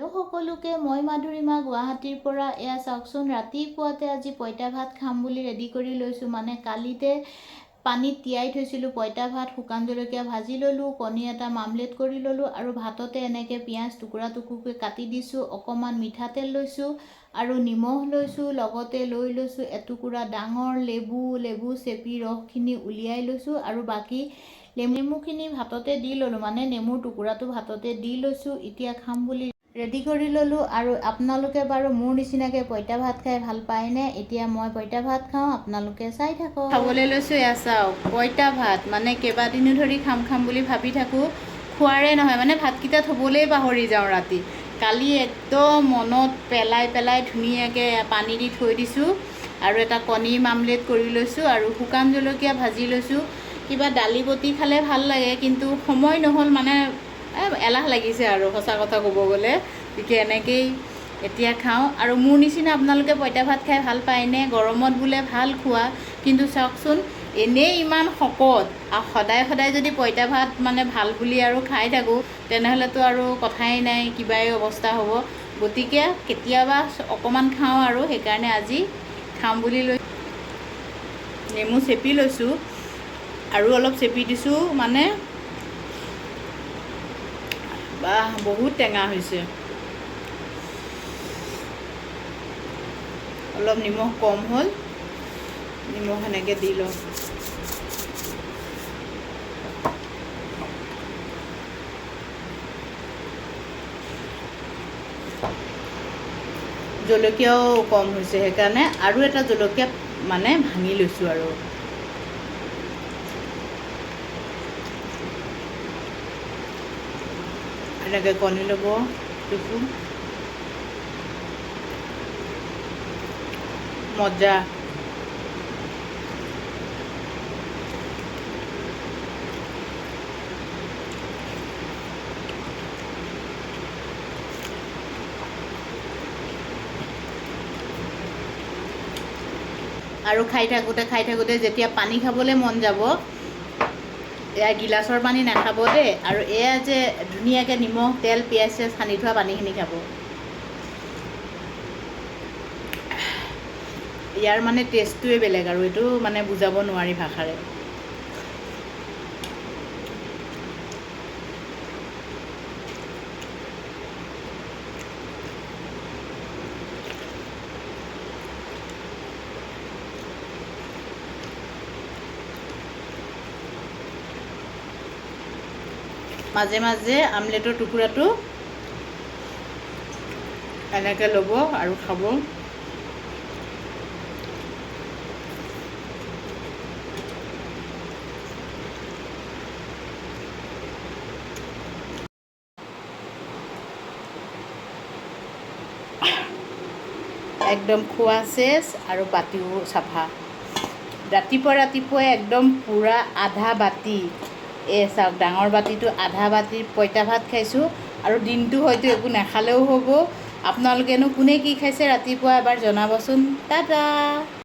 Hello' সকলোকে, মই মাধুৰিমা গুৱাহাটীৰ পৰা। এয়া চাওকচোন, ৰাতিপুৱাতে আজি পঁইতা ভাত খাম বুলি ৰেডি কৰি লৈছোঁ। মানে কালিতে পানীত তিয়াই থৈছিলোঁ পঁইতা ভাত, শুকান জলকীয়া ভাজি ল'লোঁ, কণী এটা মামলেট কৰি ল'লোঁ আৰু ভাততে এনেকৈ পিঁয়াজ টুকুৰা টুকুৰকৈ কাটি দিছোঁ। অকণমান মিঠাতেল লৈছোঁ আৰু নিমখ লৈছোঁ। লগতে লৈ লৈছোঁ এটুকুৰা ডাঙৰ লেবু চেপি ৰসখিনি উলিয়াই লৈছোঁ আৰু বাকী নেমুখিনি ভাততে দি ল'লোঁ, মানে নেমুৰ টুকুৰাটো ভাততে দি লৈছোঁ। এতিয়া খাম বুলি ৰেডি কৰি ল'লোঁ। আৰু আপোনালোকে বাৰু মোৰ নিচিনাকৈ পঁইতা ভাত খাই ভাল পায়নে? এতিয়া মই পঁইতা ভাত খাওঁ, আপোনালোকে চাই থাকক। খাবলৈ লৈছোঁ, এয়া চাওক পঁইতা ভাত। মানে কেইবাদিনো ধৰি খাম বুলি ভাবি থাকোঁ, খোৱাৰে নহয়। মানে ভাতকেইটা থ'বলৈই পাহৰি যাওঁ ৰাতি। কালি একদম মনত পেলাই ধুনীয়াকৈ পানী দি থৈ দিছোঁ আৰু এটা কণী মামলেট কৰি লৈছোঁ আৰু শুকান জলকীয়া ভাজি লৈছোঁ। কিবা দালি বটি খালে ভাল লাগে, কিন্তু সময় নহ'ল, মানে এলাহ লাগিছে আৰু সঁচা কথা ক'ব গ'লে। গতিকে এনেকৈয়ে এতিয়া খাওঁ। আৰু মোৰ নিচিনা আপোনালোকে পঁইতা ভাত খাই ভাল পায়নে? গৰমত বোলে ভাল খোৱা, কিন্তু চাওকচোন এনেই ইমান শকত আৰু সদায় যদি পঁইতা ভাত মানে ভাল বুলি আৰু খাই থাকোঁ, তেনেহ'লেতো আৰু কথাই নাই, কিবাই অৱস্থা হ'ব। গতিকে কেতিয়াবা অকণমান খাওঁ আৰু সেইকাৰণে আজি খাম বুলি নেমু চেপি লৈছোঁ আৰু অলপ চেপি দিছোঁ। মানে বাহ, বহুত টেঙা হৈছে। অলপ নিমখ কম হ'ল, নিমখ এনেকৈ দি লওঁ। জলকীয়াও কম হৈছে, সেইকাৰণে আৰু এটা জলকীয়া মানে ভাঙি লৈছোঁ আৰু এনেকৈ কণী ল'ব দিছোঁ। মজা। আৰু খাই থাকোঁতে যেতিয়া পানী খাবলৈ মন যাব, এয়া গিলাচৰ পানী নাখাব দেই। আৰু এয়া যে ধুনীয়াকৈ নিমখ তেল পিঁয়াজ সানি থোৱা পানীখিনি খাব। ইয়াৰ মানে টেষ্টটোৱে বেলেগ, আৰু এইটো মানে বুজাব নোৱাৰি ভাষাৰে। মাজে মাজে আমলেটৰ টুকুৰাটো এনেকৈ ল'ব আৰু খাব। একদম খোৱা চেচ আৰু বাতিও চাফা। ৰাতিপুৱাই একদম পূৰা আধা বাতি, চাওক ডাঙৰ বাতিটো আধা বাতিৰ পঁইতা ভাত খাইছোঁ। আৰু দিনটো হয়তো একো নাখালেও হ'ব। আপোনালোকেনো কোনে কি খাইছে ৰাতিপুৱা এবাৰ জনাবচোন। টাটা।